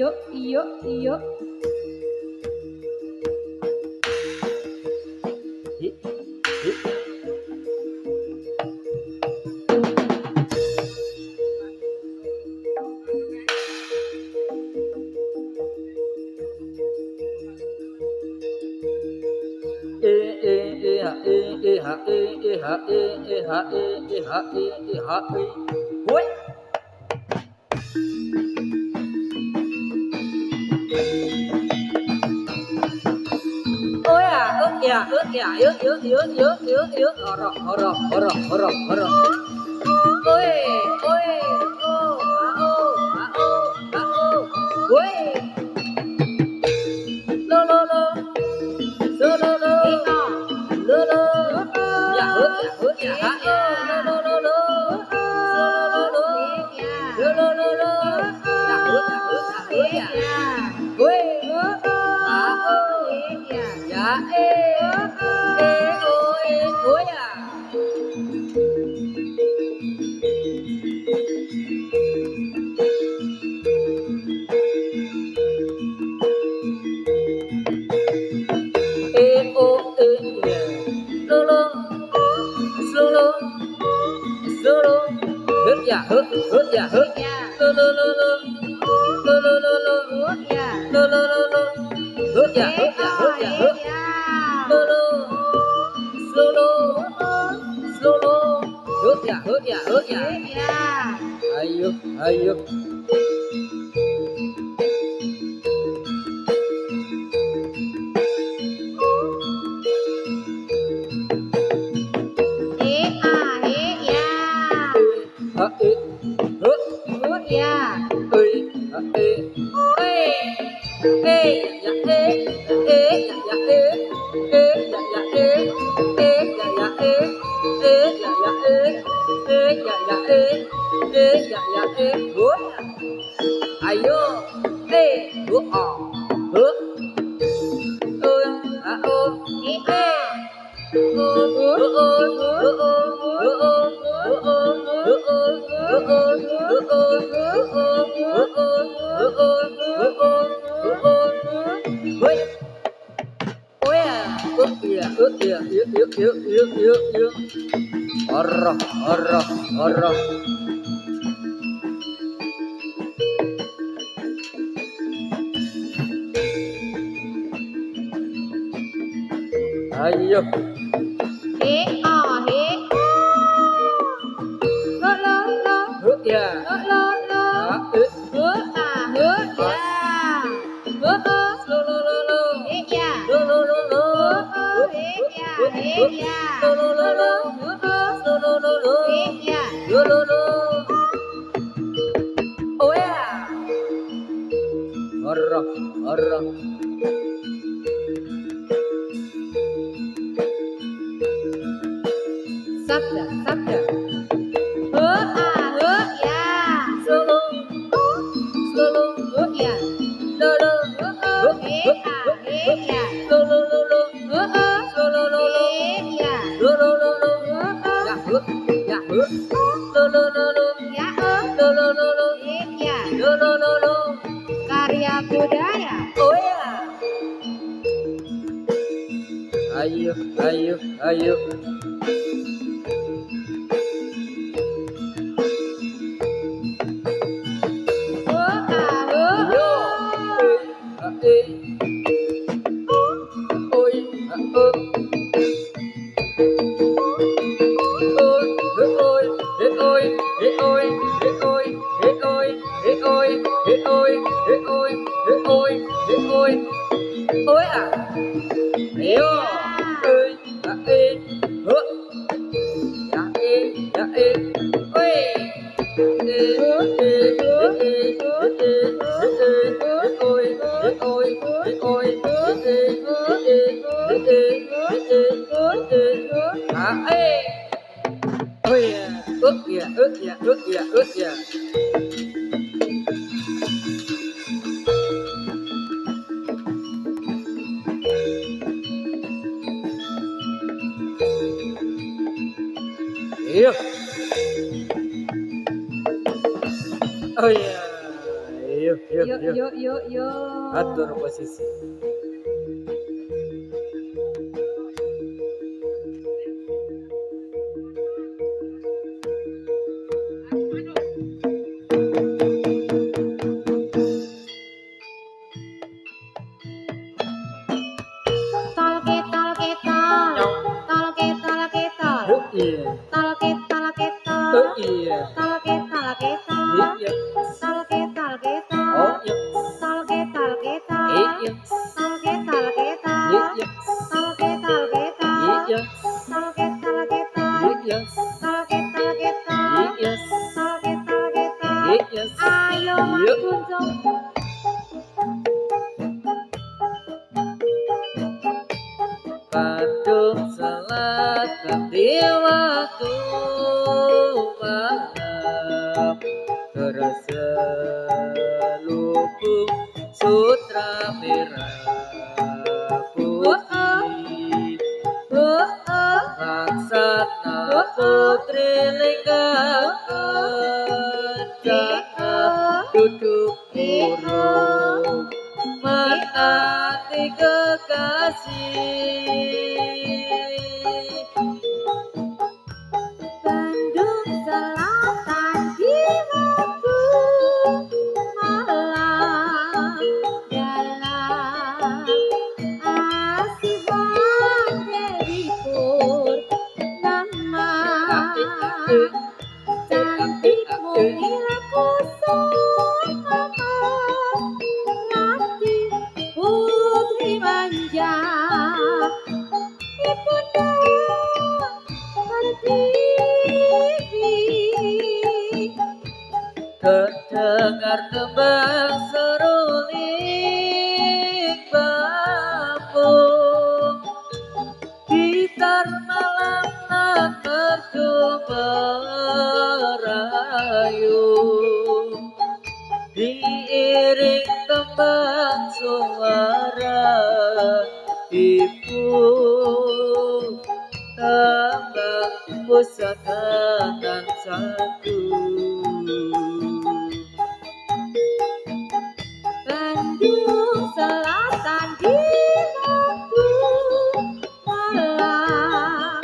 iyo. Ôi ôi à ướt horo ôi ôi ôi lô lô lô lô lô lô lô dạ hớt dạ há lô lô lô lô lô lô lô dạ hớt dạ ôi dạ ôi à ô lô lô lô lô lô lô hớt dạ hớt lô lô lô lô lô lô lô lô lô lô lô lô hớt dạ hớt lô lô lô lô hớt dạ ayo ayo hứa hứa Oroh. Ayo. Hứa ya. Oroh. Sabda. Solo. Karya budaya. Oh ya. Ayo. Ôi à hiểu ơi hứa dạ ơi ước kìa hiểu ôi hiểu Yuk, Yuk, yuk. yuk, yuk, yuk. Atur posisi. Tol ke tol ke tol. Tol ke tol ke tol. Oh iya. Tol ke tol ke tol. Oh iya. Tol ke tol ke tol. Iya. Tol ke tol ke tol. Oh iya. Tol ke tol ke tol. Iya. Tol ke tol ke tol. Iya. Tol ke tol ke tol. Iya. Tol ke tol ke tol. Iya. Tol ke tol ke tol. Iya. Tol ke tol ke tol. Iya. Ayo Mas Yuk. Kunjung. Bandung Selatan di waktu malam terasa lubuk sutra merah putih laksana putri lingkar kencana duduk murung menanti kekasih. Bandung Selatan di waktu malam dalam asihan Dewi Purnama cantik mungil kusuma Lati putri manja ibunda pertiwi Terdengar tembang seruling bambu gitar malam nan merdu merayu diiring tembang suara ibu tembang pusaka dan satu. Bandung Selatan di waktu malam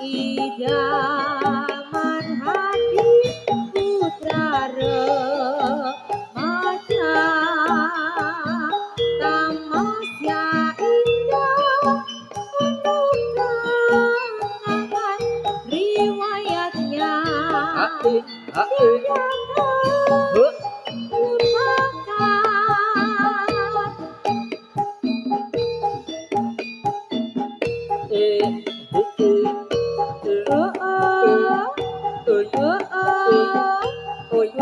idaman hati putra remaja tamasya indah penuh kenangan riwayatnya tidak Huh. terlupakan. Oh, oh.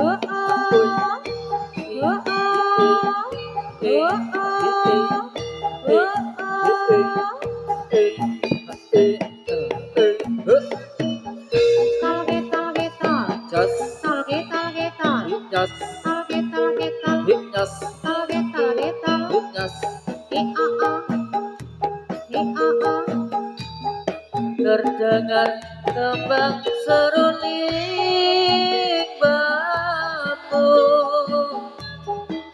Terdengar tembang seruling bambu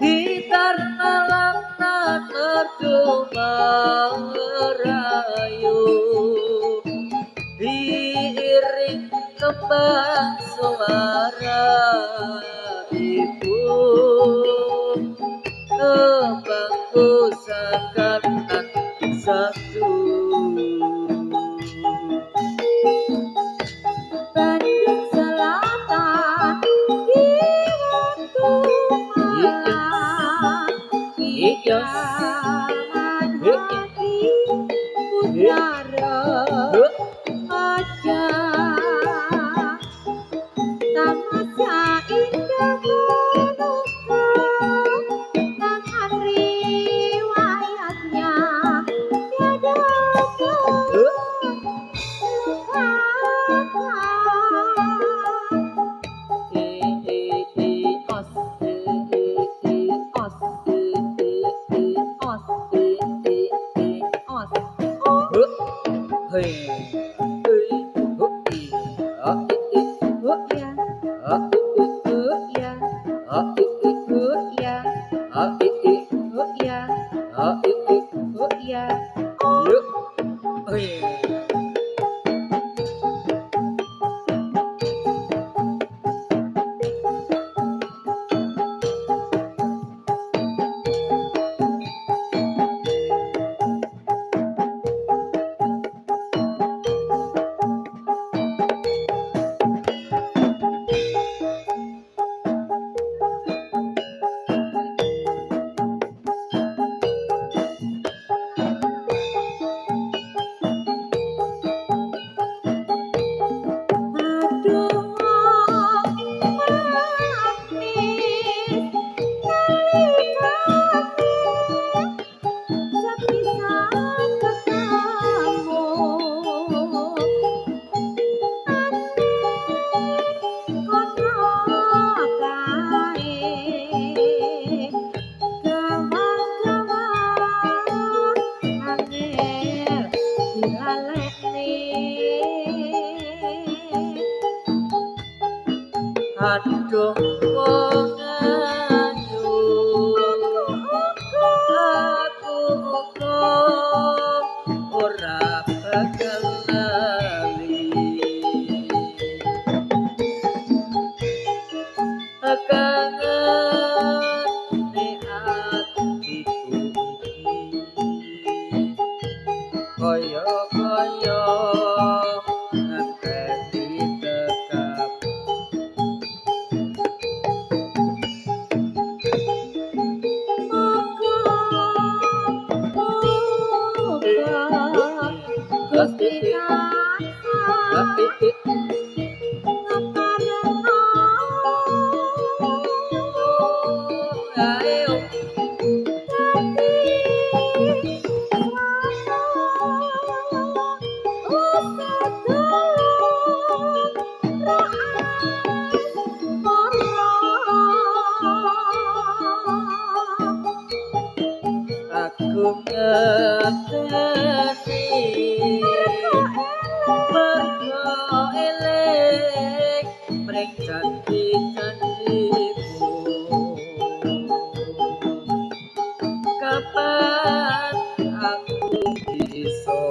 gitar malam nan merdu merayu diiring tembang suara ibu tembang pusaka nan satu. Bandung Selatan di waktu malam idaman hati putra remaja tamasya indah penuh kenangan riwayatnya tiada aduh wong ayu aku ora bakal lali kangen ne atiku kaya ngenteni tekap aku ngerti mergo eling mring janji-janjimu kapan aku bisa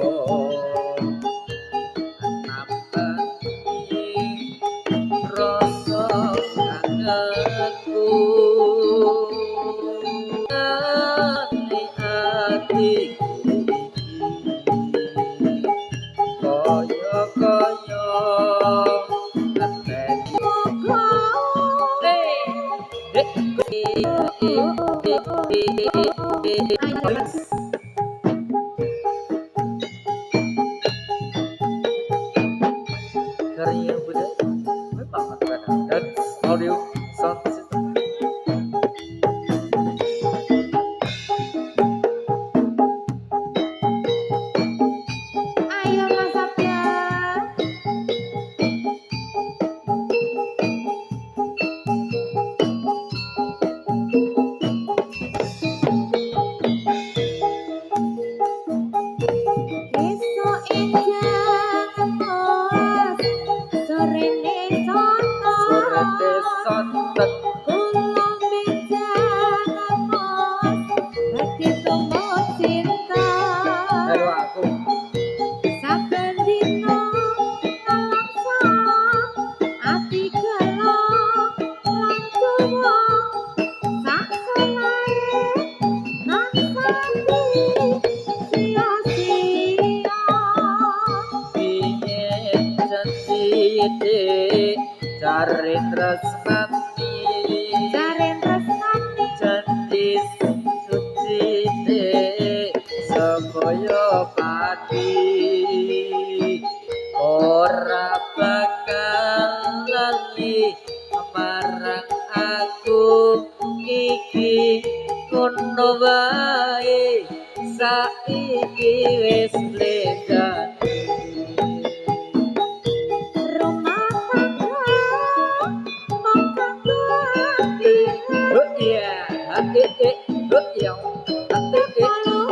napani rasa kangenku ngene atiku kaya ngenteni karya budaya memang menggunakan audio sound system. Ayo Mas Sabda. Esok enjang mas sorene sono Sorete sonten kulon benjang mas hati tumbuh cinta karo aku saben dino nalaksa ati gelo lan tuwa sak selae nansati sia-sia ingin janji dek cari tresnani jaren tresnani janji suci dek supaya pati ora bakal lali marang aku iki ngono wae saiki wis bledani rumah tangga mong kanggo ati oh iya oh iya kalau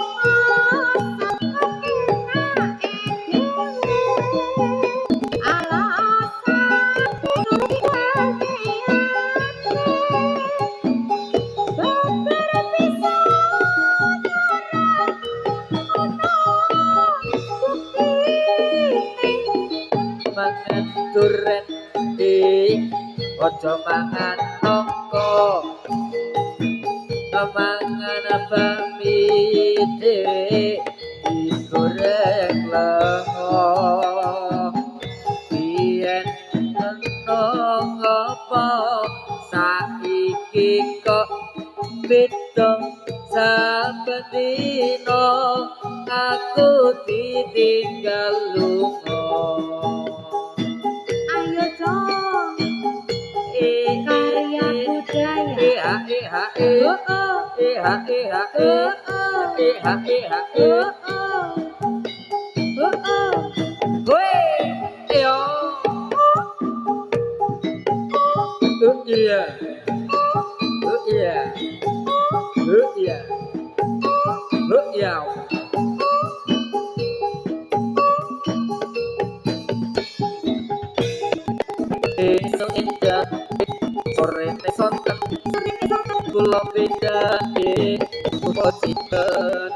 mangan duren di ojo mangan nongko mangan bami dhewe digoreng lengo biyen nenong apa saiki kok beda saben dino aku ditinggal lunga ayo dong karya esuk endah sore sonten kula bedake pociken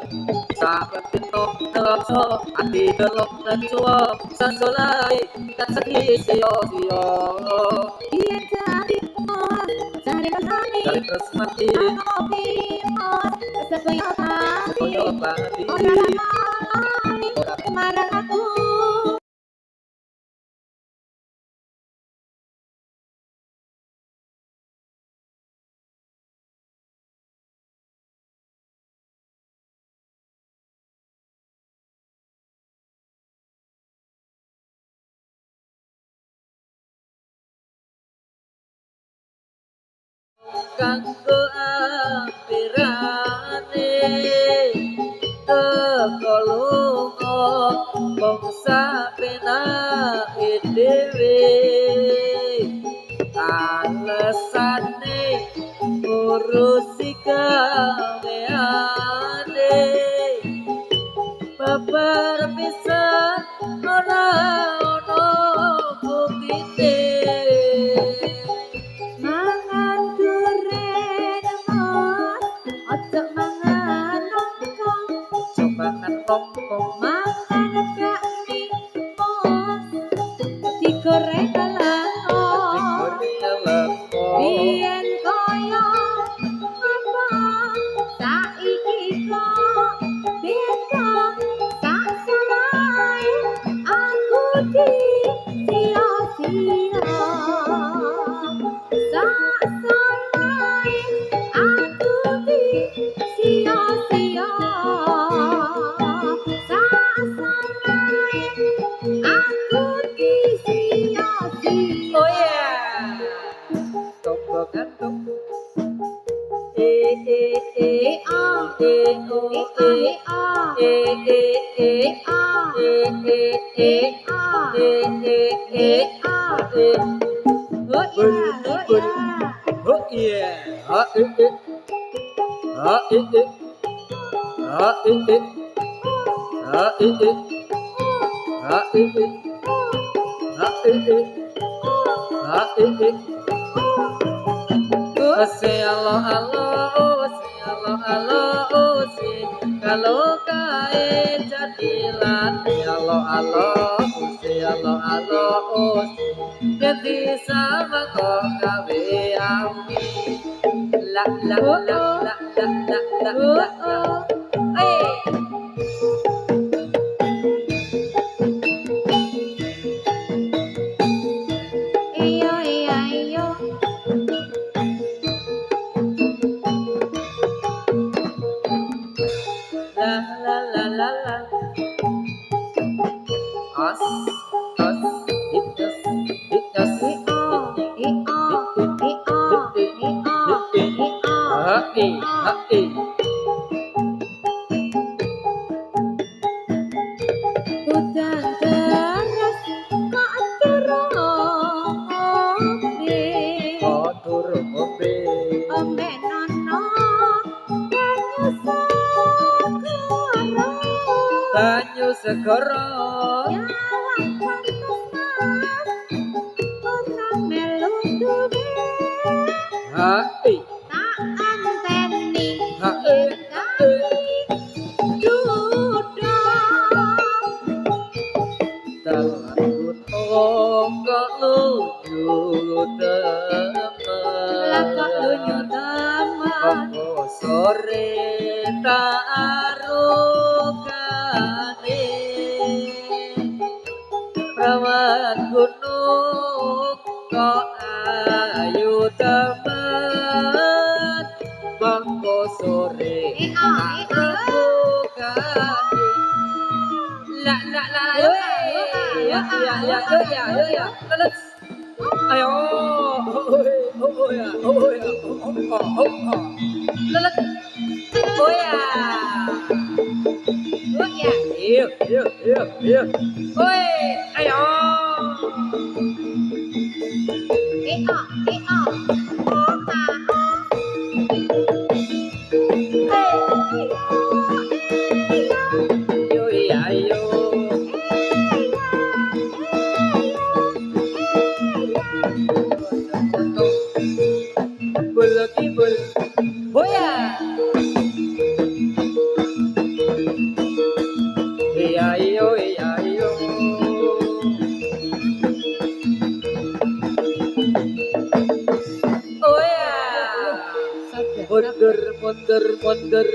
saben dina nelasa ati delok necuwa sasolai kasih sia-sia Iya cari mos, cari kesani, dari tresnati kopi mos, sesuai hati, koyo pati orang lali, marah aku. kanggo ampirane teko lunga bangsa penake dhewe alesane ngurusi gaweane babar pisan ora ono buktine Mangan duren mos, ojo mangan nongkrong, cobangan rongkong mangan bakmi mos, digoreng lego, biyen koyo apa, saiki kok beda, tak salah aku di sia-sia. Tak salah aku di sia-sia. Tak salah aku di sia-sia. oh yeah tonggongan tong A o A oh yeah ha ha kalau kae jadi lati alo jadi sama kok gawe ami la la la la la la la Iyo iya iyo. la la la la la os hitos hai Hujan deras kok turun ngombe, kotor ngombe ombe nono banyu segoro, banyu segara nyawang pantes mas, orang melu duwe, hai tak anteni hai duduk. Dalam kok lucu Lah kok lunyu teman teman, Kok sore tak arukane Perawat gunung kok ayu teman Bangko sore tak arukane La la la ya let's ayo lelet oh ya iya oi ayo yo iya yo mundur mundur mundur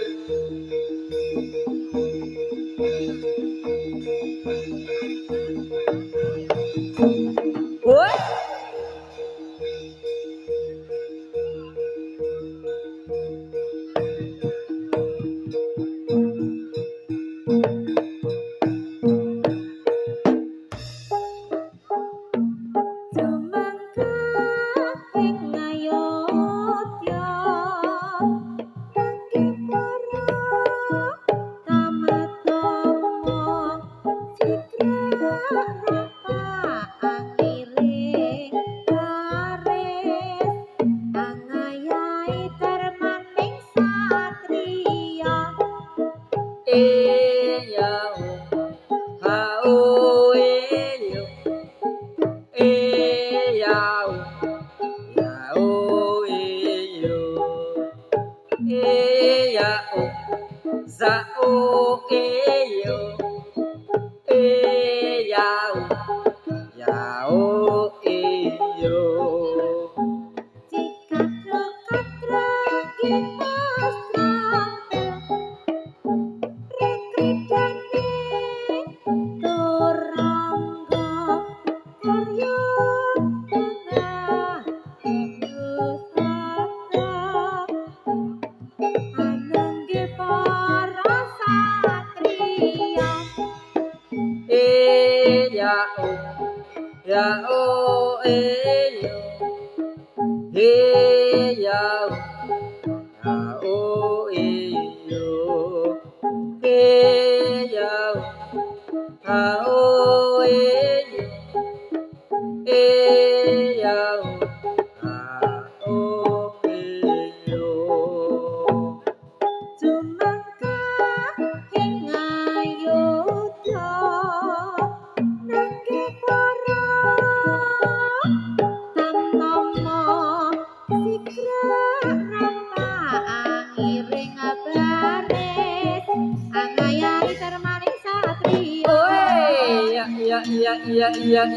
woi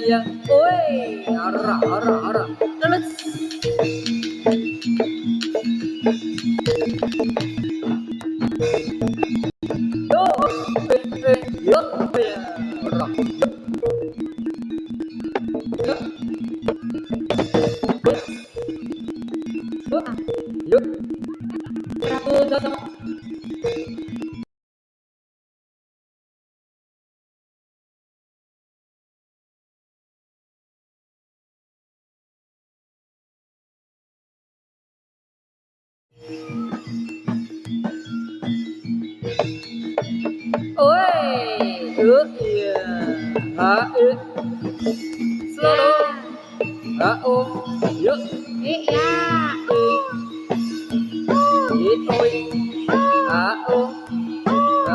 iya oi ara terus yo yo ara yo oi iya ha selalu ha yo Iya. oi ha ha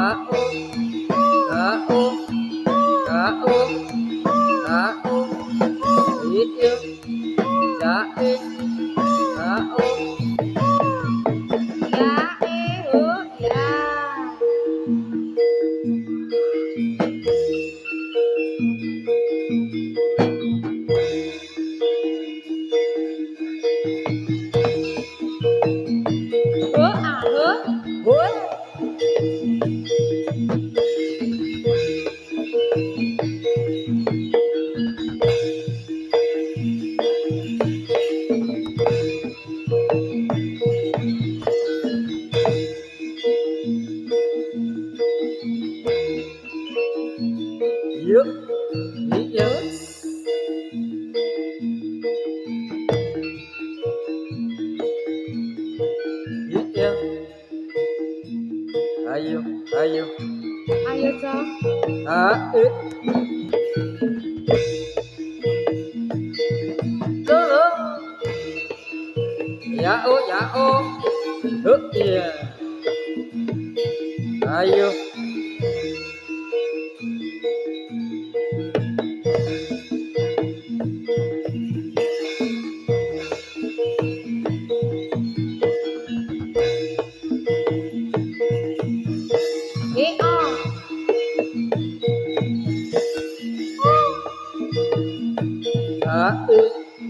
itu jadi Ya. yuk iya iya ayo Ayo, Cok. tolong ya iya ayo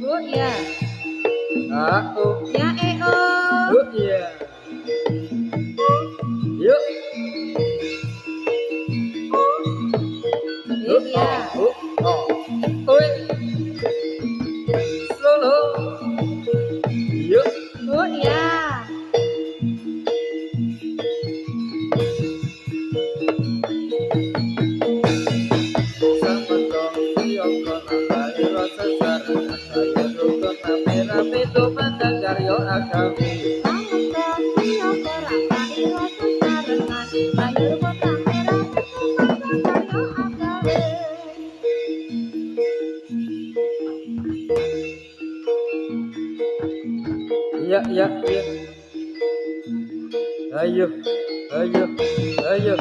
Bu, ya. ya Ya, iya Yuk. Iya. Oi. Solo. Yuk. Oh iya. Iya, iya, iya. Ayo, ayo, ayo,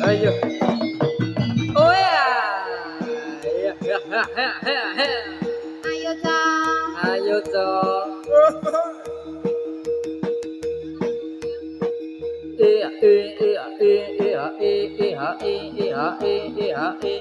ayo. Oh ya. Iya, iya, iya, iya, iya. Ayo Cong. Ayo, Cok. Iya, iya, iya, iya, iya, iya, iya, iya.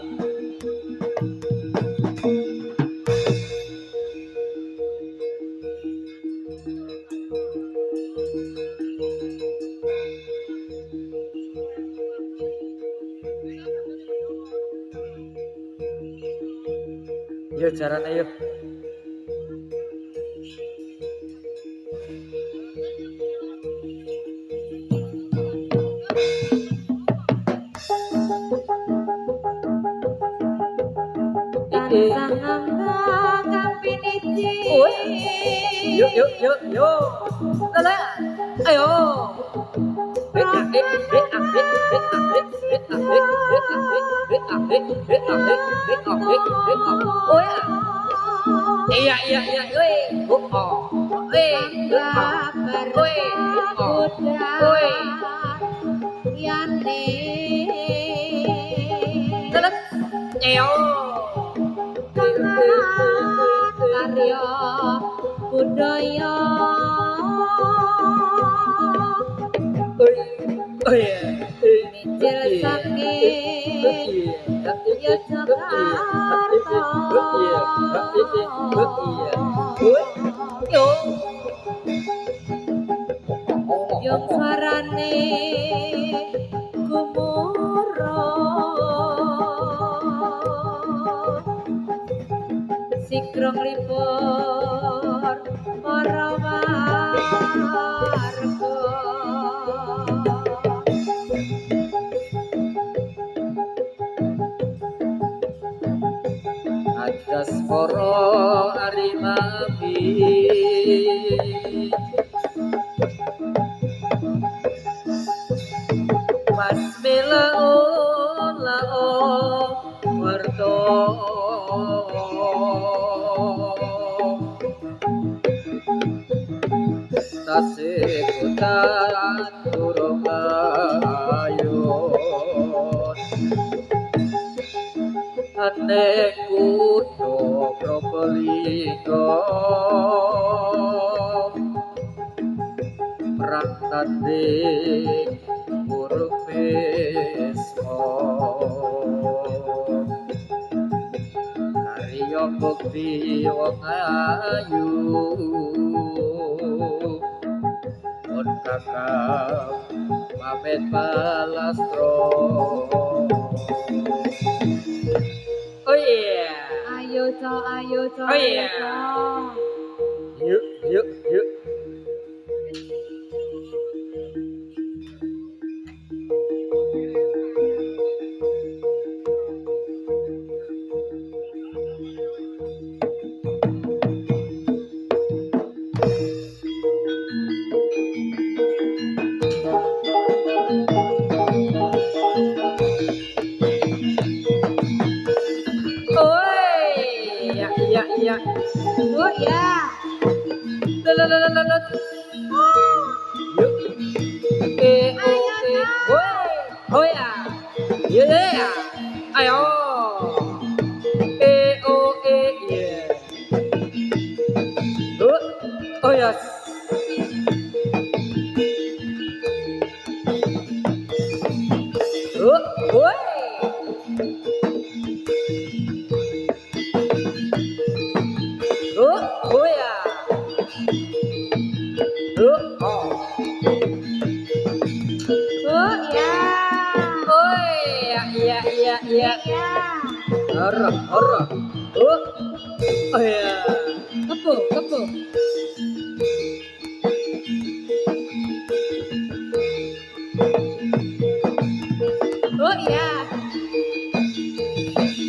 Yuk, caranya yuk. Tansah ngambang kapiniti. Yuk, yuk, yuk, yuk. Lala, ayo. Oh ya. Iya, iya, iya, weh. Weh, weh, Yane Lala, ayo. karya budaya Oh ya. Mijil saking Yung suarane gumuruh Sigrong libur para warga Adas poro arimami Mas melaon laon warto Tasik hutan turun ayun Ane kudo probolinggo Perang tanding buruk besmo Karyo bukti wong ayu Mon kakak pamit palastro Oh iya. Ayo Cok, ayo Cok, Oh iya. Cok. Yuk, yuk, yuk. Oi, iya, iya, iya. Oh ya. Lalalalalat. Yuk. Woi. Oh ya. Iya, iya, iya. Ayo. Iya. Oh ya. Woi. Oh ya. Oh. Oh iya. Kebo, kebo. Oh iya.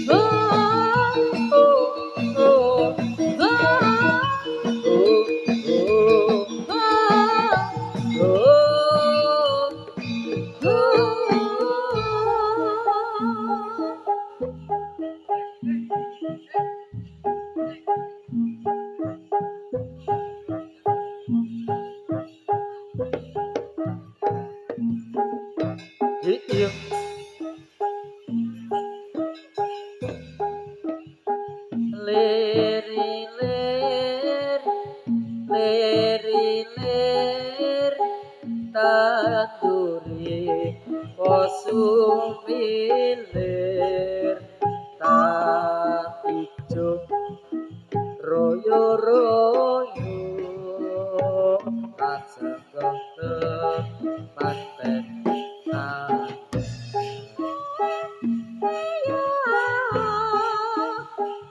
Oh, Oh, oh, oh, oh, oh, oh, oh. Iya. Leri ler, leri ler, tanduri posumilir, tak ijo royo royo, tak segeh panten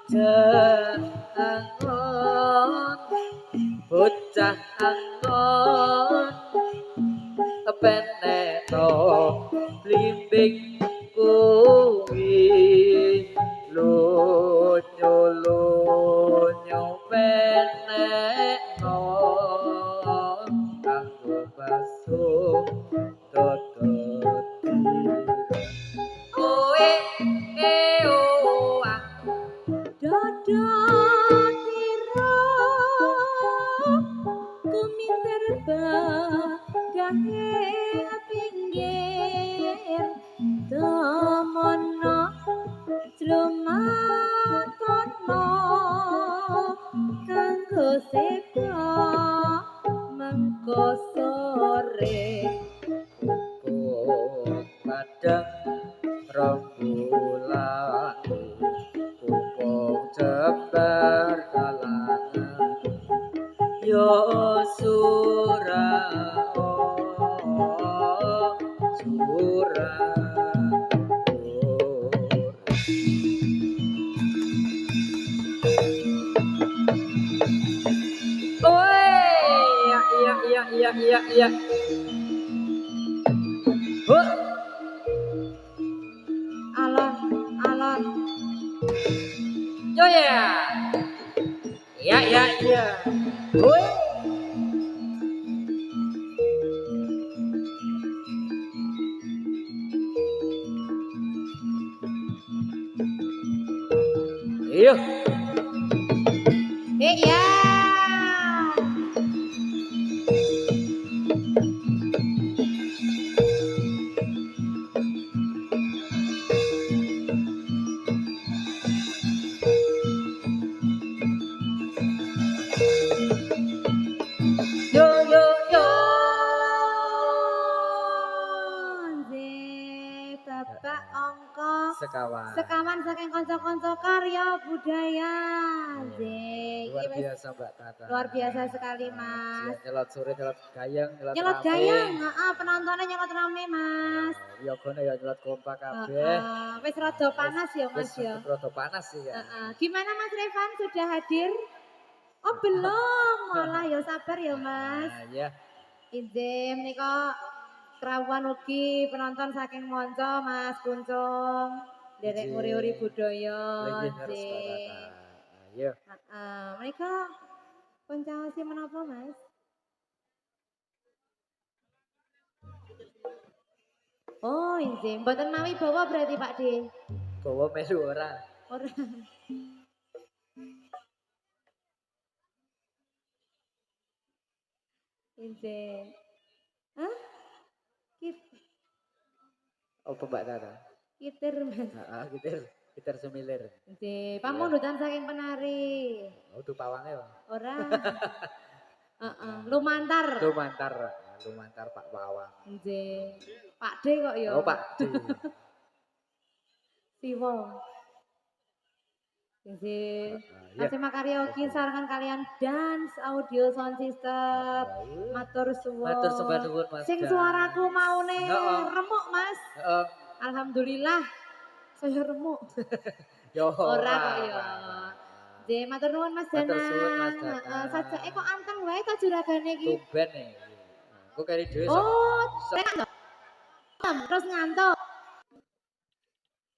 Jangan bocah angon peneno blimbing kuwi lunyo lunyo peneno kanggo basuh dodoti oe ah Dodotiro kuminder bagahe pinggir temono jlumatono kanggo seka mengko sore Kukuh padang rembulan Kupung jembar kalangan Yo surah surah Oi, iya. Huh. alon alon Yo ya. Iya. Oi. Iya. ya Yo. Nggih, Bapak Angka Sekawan. sekawan saking kanca-kanca karya budaya. Nggih, Luar iki wis biasa Mbak Tata. luar biasa sekali, Mas. Nyelot sore, nyelot gayeng, Nyelot rame. gayeng, heeh, penontonnya nyelot rame, Mas. Yogone ya nyelot kompak kabeh. Heeh, wis rada panas ya, Mas Wis ya. rada panas sih ya. Heeh. Gimana Mas Revan sudah hadir? Oh, belum. Malah ya sabar ya, Mas. Nah, ya. Izin menika krawuhan ugi penonton saking monco Mas Kuncung. Derek nguri-uri budaya. Lagi harus Mbak Nggih. Tata. Ayo. Heeh, menika koncaosi menapa, Mas? Oh, izin. Mboten mawi bawa berarti Pak D. Bawa melu ora. Ora. Izin. Hah? Kit Apa Mbak Tata? kitir, Mas. Heeh, gitar semilir. Nggih, pamundutan saking penari. Udah pawange ya. Ora. Heeh, lumantar. Lumantar Pak Pawang. Nggih. Pak D kok ya. Oh Pak D. Siwo. Nggih. Kasih karaoke sarangan kalian dance audio sound system. Matur suwun. Matur suwun Mas. Sing suaraku maune remuk, Mas. Heeh. Alhamdulillah saya remuk. Yo Ora kok ya. Nggih, matur nuwun Mas Matur Danang. suwun Mas Heeh, Danang. sajake kok anteng wae ta juragane iki. Tumben nih. Aku kari dhewe sok. Oh, terus ngantuk.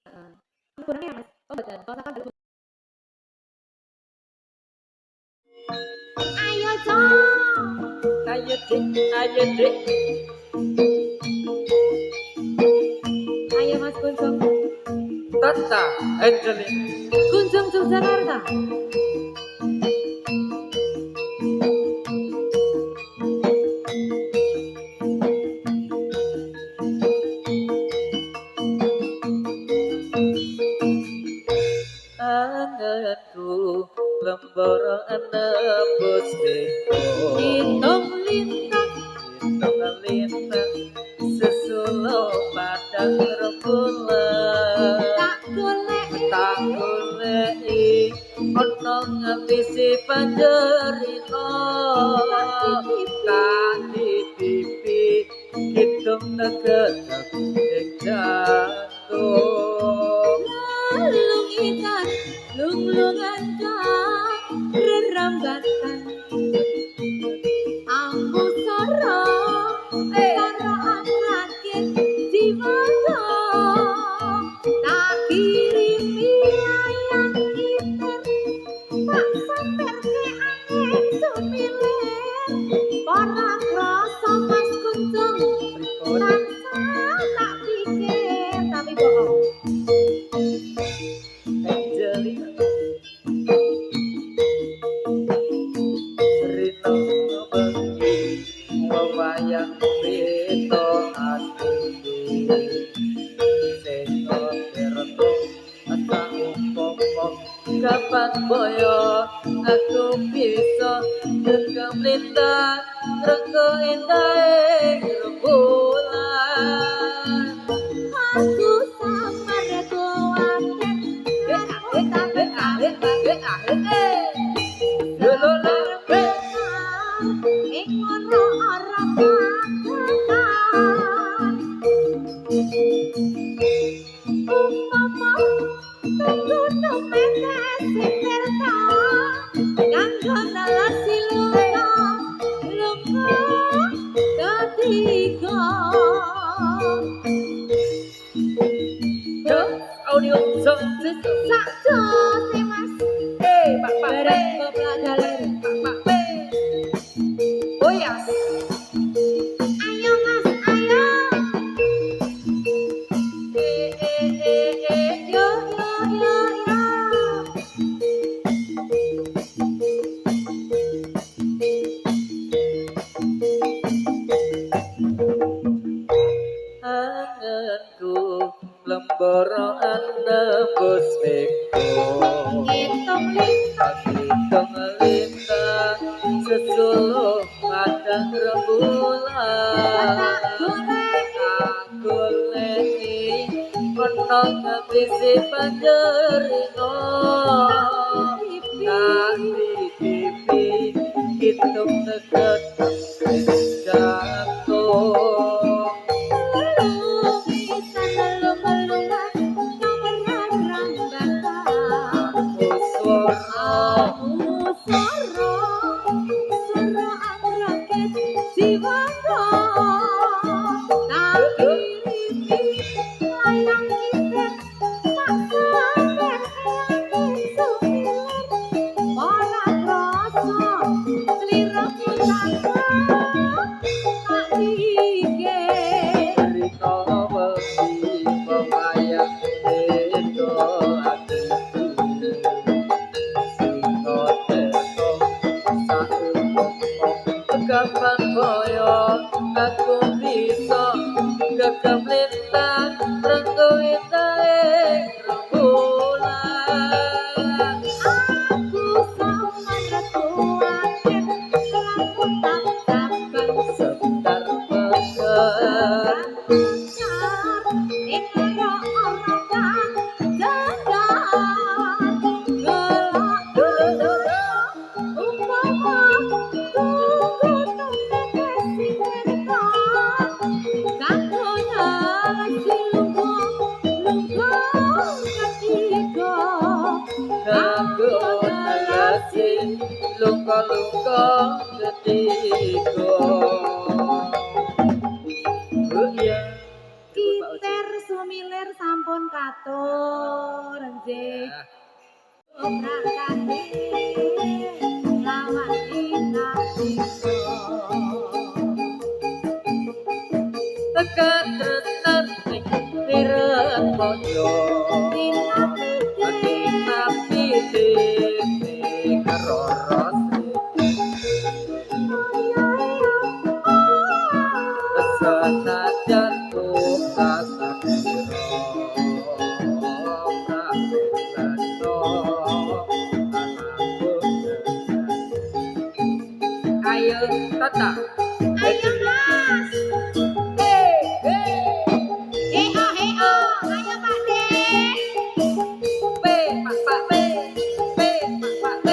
Heeh. Hiburan ya Mas? Oh mboten, posakan dulu. Ayo, Cok. Ayo dik, ayo dik. Ayo Mas Kunjung. Tata, Angelin. Kunjung Yogyakarta. Anganku lembara anebus beko. Hitung lintang. Hitung lintang sesulo padang rembulan. Tak goleki ana ngabisi panjerina. Kaki pipi hitung negetak ing jantung. Lulungitan, lunglungan kang rerambatan. Ambu soro, soro angkatkin jiwaku. Tak kirimi layang iter, tak samperke angin sumilir. Para krasa Mas Kunjung, tansah tak pikir tapi bohong. Angelina Rino bengi wewayang beta ati sing kerto ata umpama kapan boyo aku bisa genggam lintang renggo indah rembulan. Aku samar kuatir, aku ing ora-ora paketan. Umpama tunggu tumetes sing tirta, kanggo nalasi lunga, lunga ketiga. Audio Sound System. Sakjo sih Mas, Pak bareng kopla galer. Pak Oh ya. Ayo Mas, ayo. Yo, yo, yo, yo. Anganku lembara anebus beko. Ngitung lintang, Hitung lintang sesulo padang rembulan. Tak goleki ana ngabisi panjerina. Kaki pipi hitung negetak ing jantung. lulungitan, lulung-lulungan, kang rerambatan. Swara Aku soro, soro angrakit jiwaku. Tak kirimi layang iter, tak samper angin sumilir. Ora krasa sliramu takut, tak pikir. Rino bengi wewayang beta atiku. Sino teko saumpama kapan boyo aku bisa genggam lintang renggo indah ing rembulan. Aku samar kuatir, laku tak sabar. Sebentar peker Lancar, ing ora-ora kajangan. Gelak umpama tunggu tumetes sing tirta. luka ketiga ya Kiter sumilir sampun katur nggih obrakane lawan inapika tekan tresnan ing pireng mojo tapi dene karoros sesajan buka sakira ayo tata ayo mas ayo Pak De P Pak P P Pak P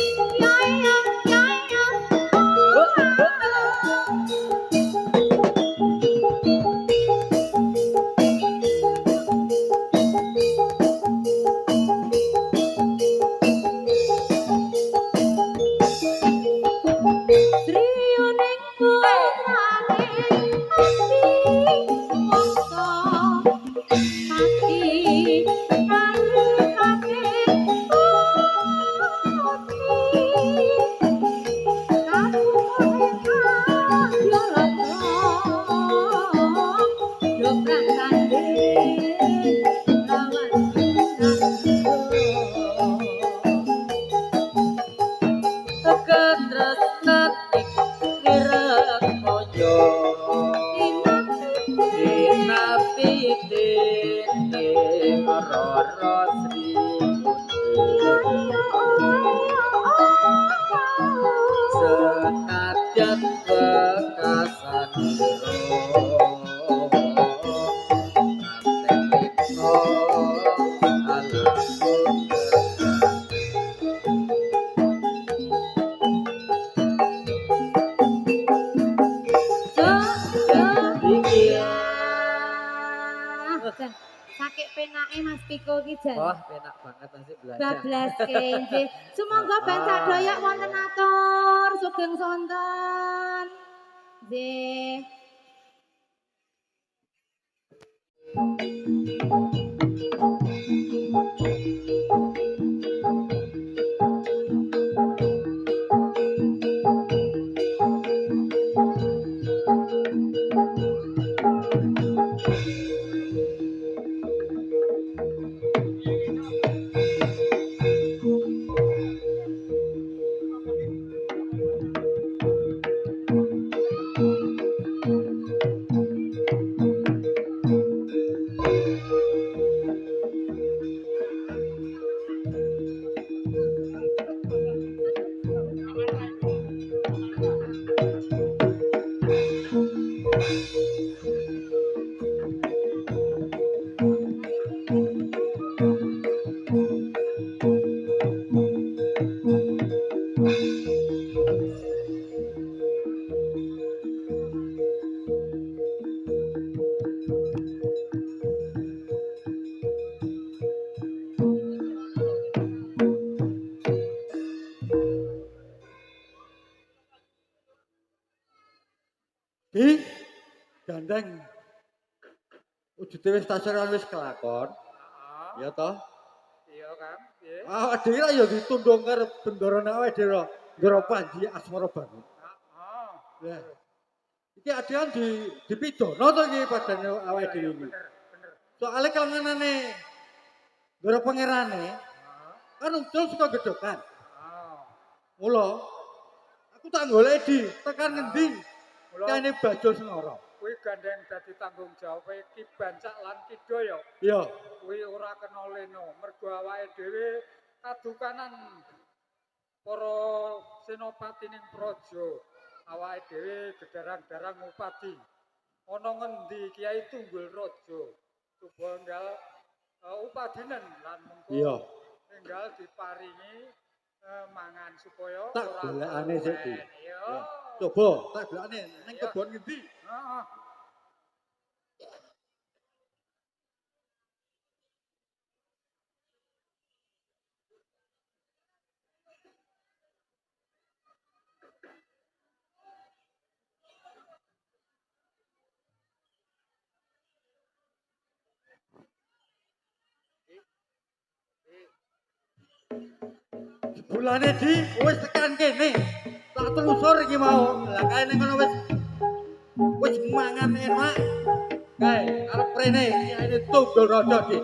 yo Drioning putrane ati mongso pati kalikane ati kapuhe yo dobrang kande lawan tekan tresnan ing pireng mojo dinapi dene roro sri senajan bekasan sakit penake Mas Piko ki jan. Wah, enak banget masih belajar. Bablas nggih. Sumangga ben sadoyak wonten atur sugeng sonten. Nggih. Ih, gandeng. Wujude wis tasaran wis kelakon. Ya toh? Iya kan? Nggih. Awak dhewe lah ya ditundung karo bendarane awake dhewe. Ngro Panji Asmara Bangun. Heeh. Ya. Iki adean dipidono to iki padane awake dhewe iki. Bener. Soale kelenganane ngro pangerane kan ucul suka gedhokan. Heeh. Mula aku tak golek di tekan ngendi? Mula Kene Bajo Senara. kuwi gandeng dadi tanggung jawabe Ki Bancak lan Kido ya. Iya. Kuwi ora kena leno mergo awake dhewe kadukanan para senopatining praja. Awake dhewe gedarang-darang upati. Ana ngendi Kiai Tunggul Raja tunggal upadinen lan mengko Iya. tinggal diparingi mangan supaya Tak ora golekane sik iki. Iya. Coba tak golekane ning kebon ngendi? Heeh. Bulane di wis tekan kene. Tak telusur iki mau. Lah kae ning kono wis mangan enak. Kae arep prene iki Tunggul Raja di.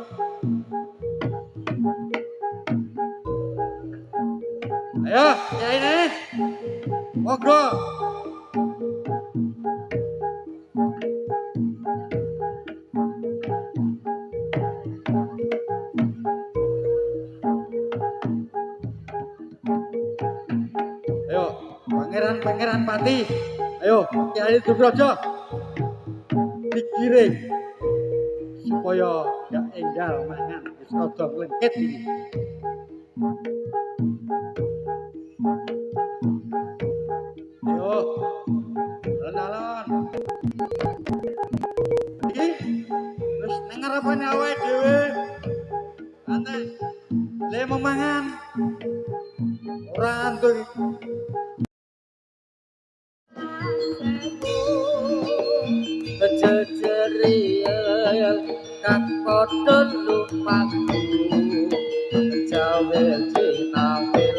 Ayo, kiai ne. Monggo. Ayo, pangeran Pati. Ayo, Kiai Sugrojo. Digiring supaya gak enggal mangan wis rada lengket iki. Ayo. Alon-alon. Iki wis nang ngarepane awake dhewe. Santai. Le memangan. Ora antuk iki. Jejeriya kang padha lupaku jawe cinapil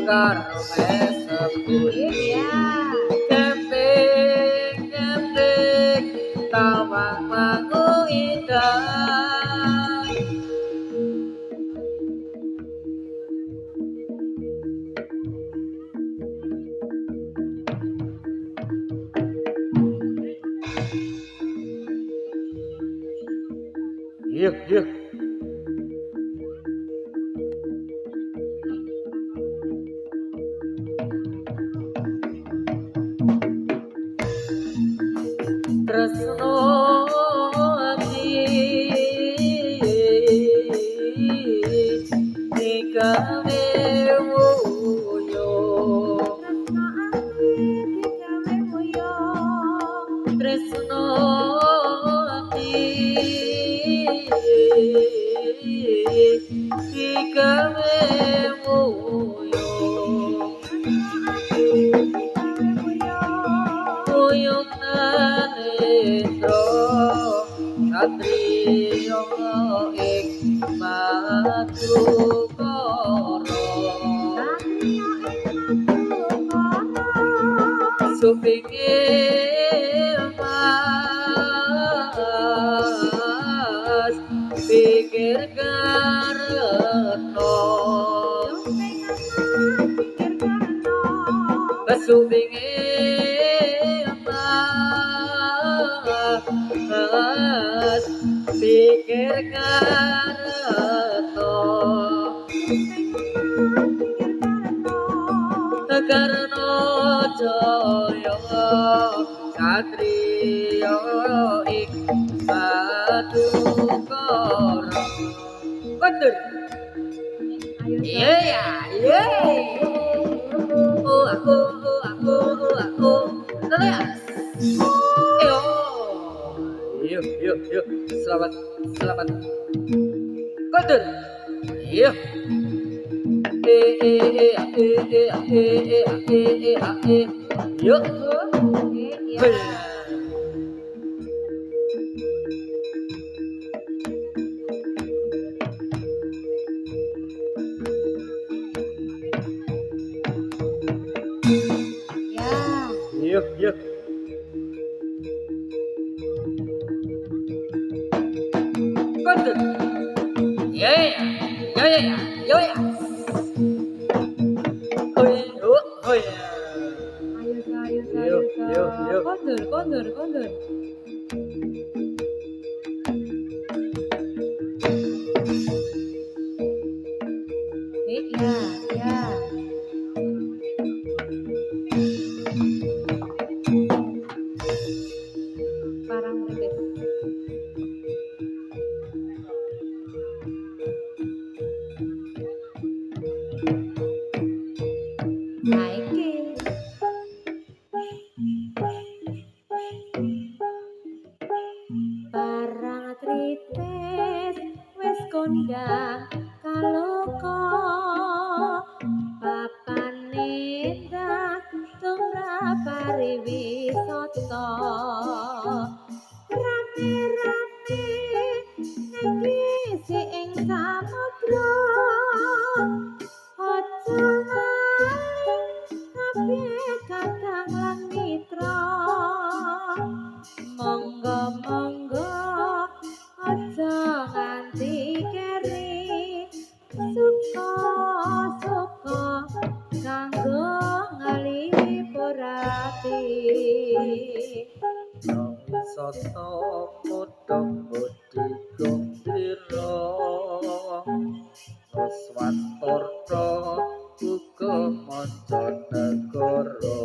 karo meseku Iya. keping tawang mangu indah Iya. tresno ati digawe wuyo tresno ati digawe wuyo uyung nanendra satriya ing madukara supinge mas pikir karena supinge mas pikir karena jaya satriya ing madukara kondur iya aku Leas yuk selamat kondur iya yuk yuk kondur iya Yuk. Kondur. Ya. Parang bedes. Naiki. Parang tritis wis kondang kaloko papane ndak tumrap pariwisata rame-rame ning ing samudra uga manca negara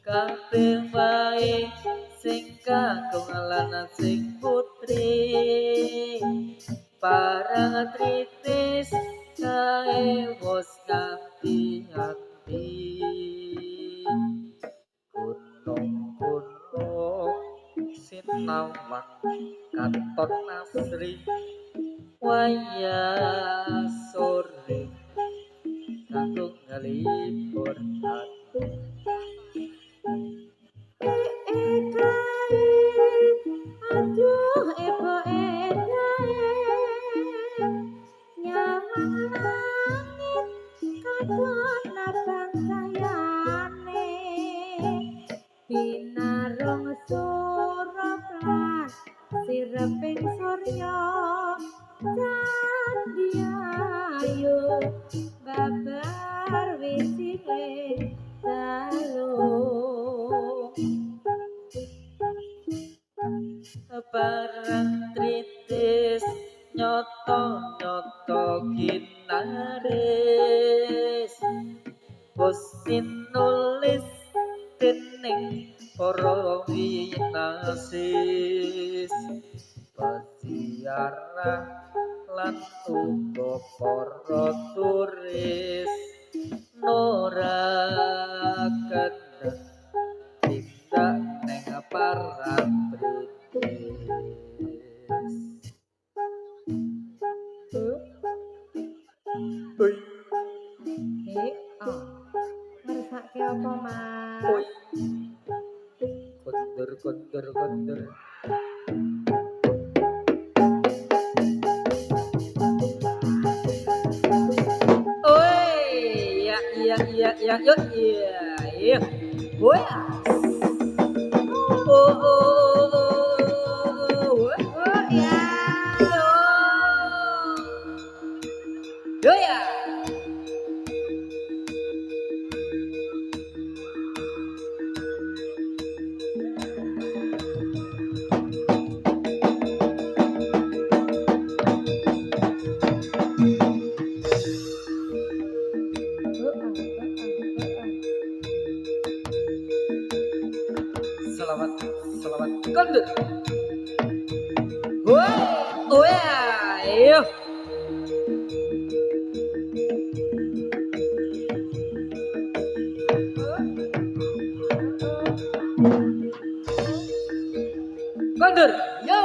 kabeh wae sing kakung lan sing putri parang tritis kae wos nganti ati gunung-gunung sinawang katon asri wayah sore kakung ngalipur ati Aduh ebo edae nyawang langit kadon abang sayane binarong surup lan sireping surya candiayu babar wisile dalung barang tritis nyoto-nyoto ginaris Gusti nulis dening para winasis pasiarah lan uga para turis nuraken tindak neng parang tritis Oi, oh ngersake apa mas oi, kondur, kondur, kondur. Oi, ya, iya, iya, iya, yuk, iya, iya, oi, oh, oh, oh, oh, oh ya yo ya, selamat, selamat, kondur. Oi, oh ya, iya. Kondur, yo.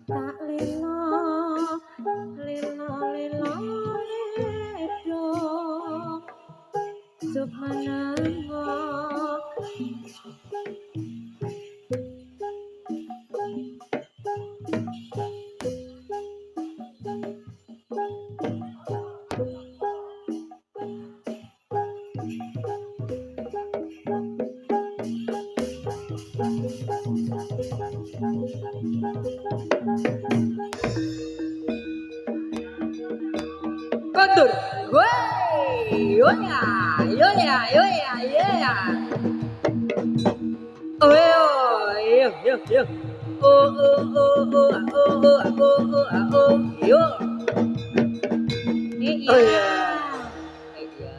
tak lilo lilo lilo ledo juk menengo Kondur, woi, yo ya, yo ya, yo ya, yo ya. Oh, yo, yo, yo. Oh, oh, oh, oh, oh, oh, oh, oh, oh, yo. iya Oh ya. Iya.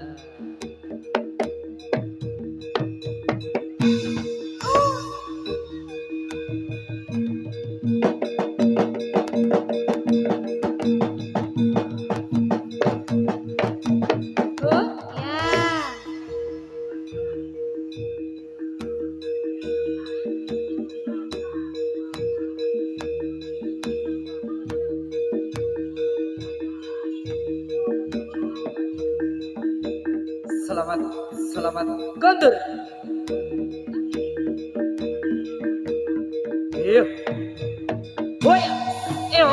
oh ya selamat selamat kondur. Iya. Boya. Iyo.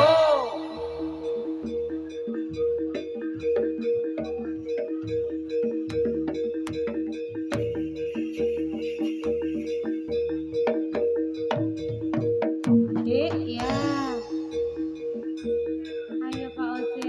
Dek, ya. Ayo Pak Oce.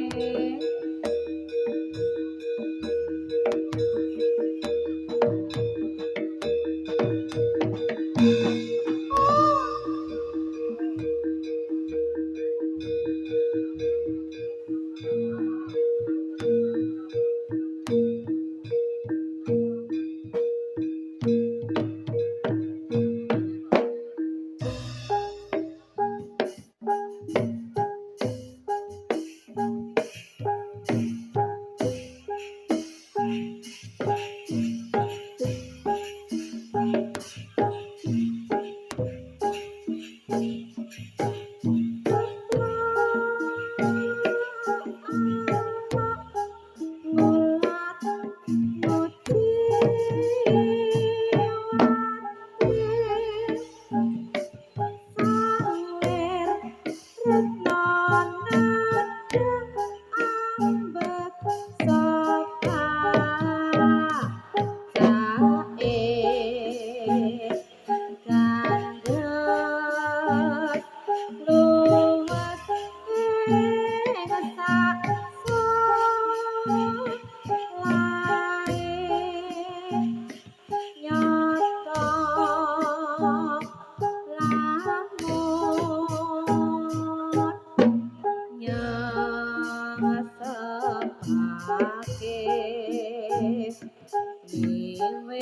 Niwer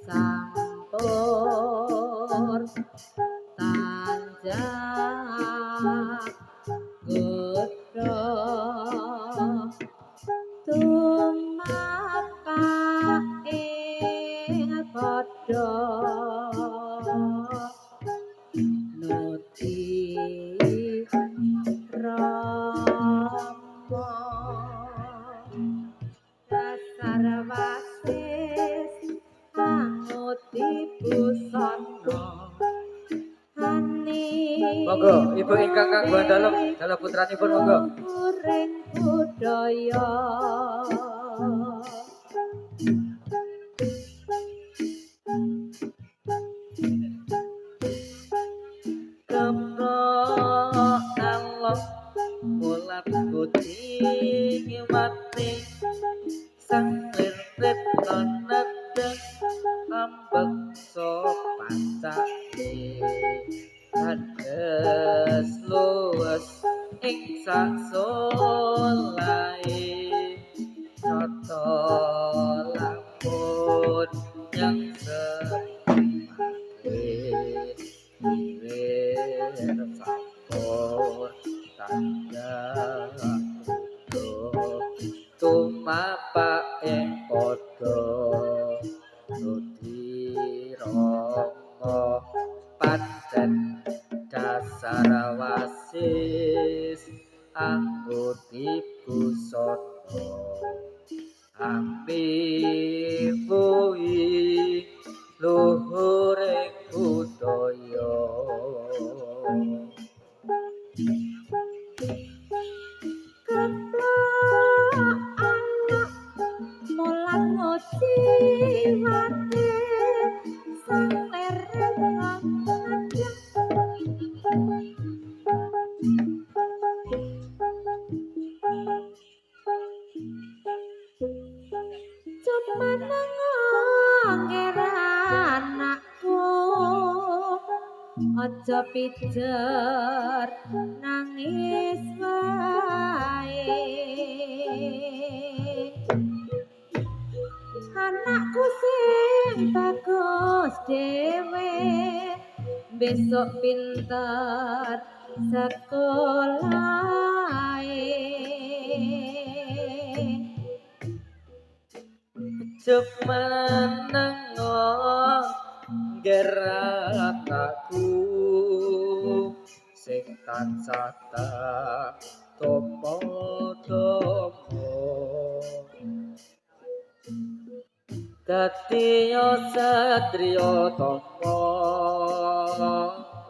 sampur tanjak godho tumapa ing padha nuti rama dasar wasis anguti busana hani Monggo ibu ingkang kagungan dalem putranipun monggo. Ring budaya Kemro alok mulat kucing mati sang lirit konedeng ambek sopacake Hades luwes ing sasolai Coto lampun yang sepake Ilir sampun tanda kudo Tumapa ing podo Nudi romo paden dasar wasis angguti busana ampi bui luhuring budaya mulan ngoci wate sang leren ngajak cuma nengger anakku aja pijer nangis wae anakku sing bagus dhewe besok pinter sekolahe Cemenengo gerataku sing tansah tak tomo-tomo Dadiya satriya tapa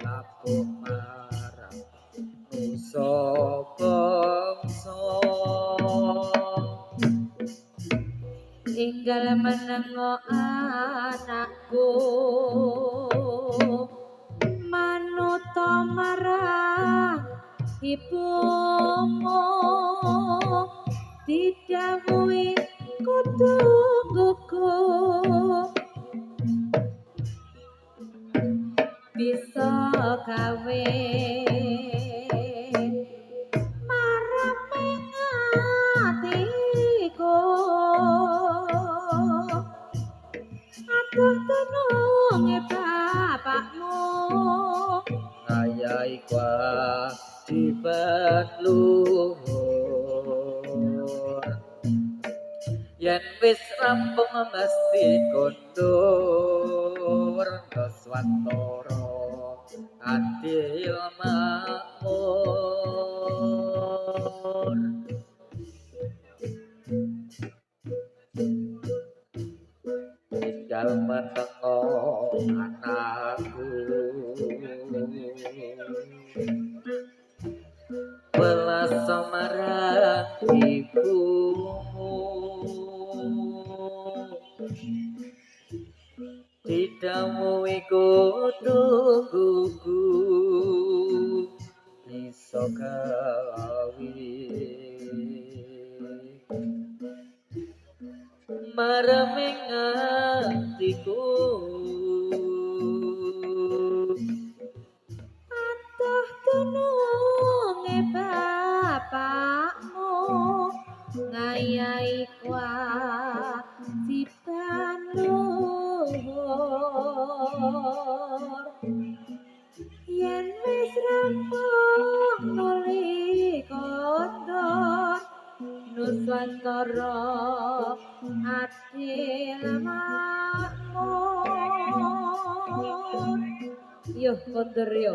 labuh marang nusa bangsa Tinggal menengo anakku manuta marang ibumu didhawuhi kudu gugu bisa gawe marang atiku aduh tenunge bapakmu ngayahi kewajiban luhur yen wis rampung mesti kondur keswantara adil makmur tinggal menengo anakku welas marang ibumu didhawuhi kudu gugu bisa gawe mareming atiku aduh tenunge bapakmu ngayahi kewajiban luhur yen wis rampung nuli kondor nusantara adil makmur yo kondor yo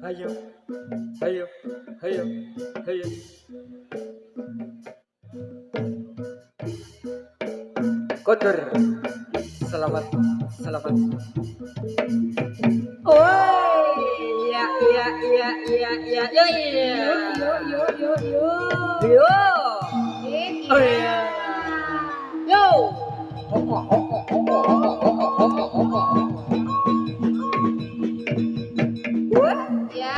Hayo, hayo, hayo, hayo. Kotor, selamat, selamat. Oh, iya, iya, iya, iya, iya, iya, iya. yo Yo. Oh iya. Yo. ya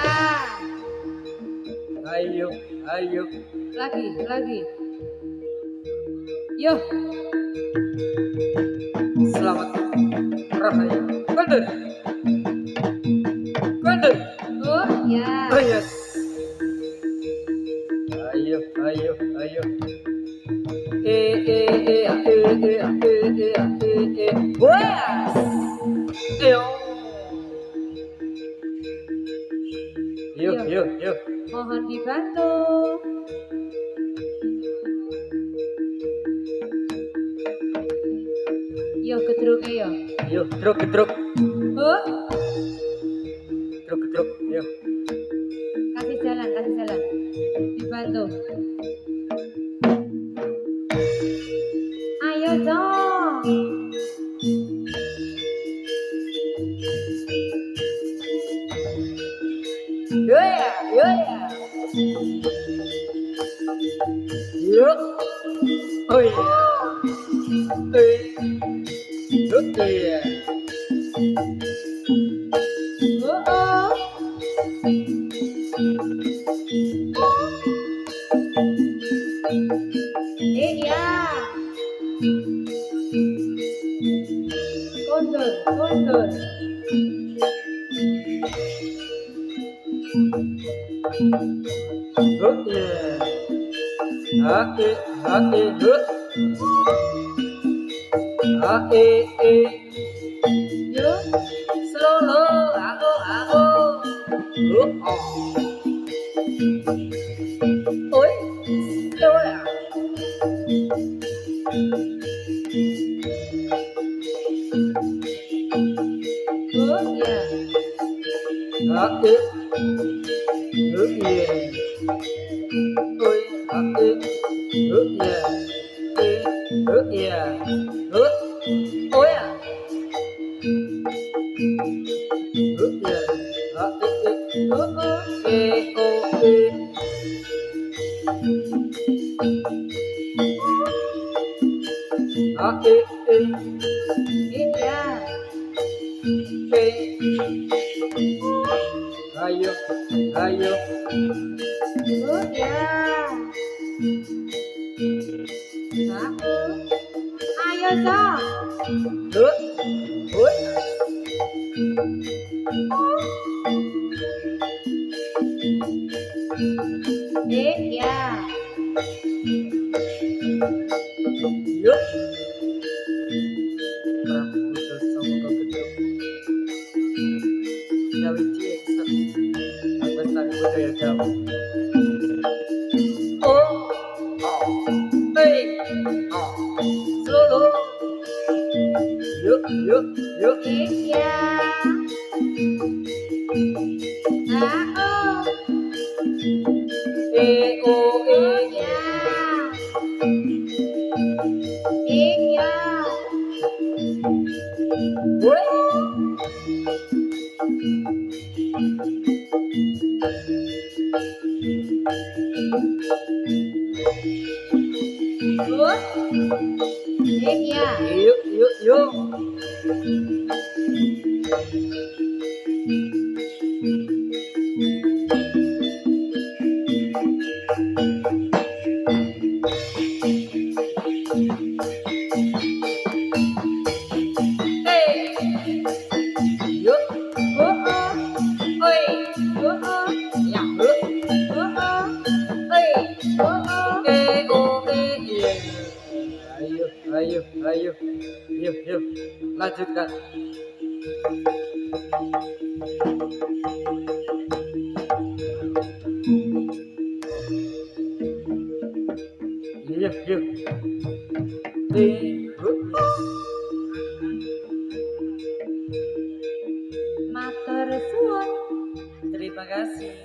Ayo, ayo. lagi yo Selamat Rahayu. Kotor. Kotor. oh ya Oh yes. Ayo, ayo, ayo. Wes. Ayo. Yuk, yuk, yuk. mohon dibantu yo gedruke yo Yuk, truk, truk. oh Truk, truk. Yuk. kasih jalan dibantu ayo dong Yeah, yeah. Yuk. Oh iya. Yuk, iya. oh oh ya kondur Yuk, iya. Hake, hake, yuk. Hake, yo slow, slow, aku. Yuk, oh. Iya. Ayo, ayo, Ya. Ayo, Sok. Ya. yuk. Prabu Sangka Gedhong. Nyawiji eksak. Lestari budaya Jawa. Solo. Yuk, yuk, yuk. Iya. Ya. Iya. Iya. Yuk, yuk, yuk. Yuk. Ya, yuk. Iya. Ayo, ayo, ayo. Yuk, yuk. Lanjutkan. Yuk, yuk. Matur suwun. Terima kasih.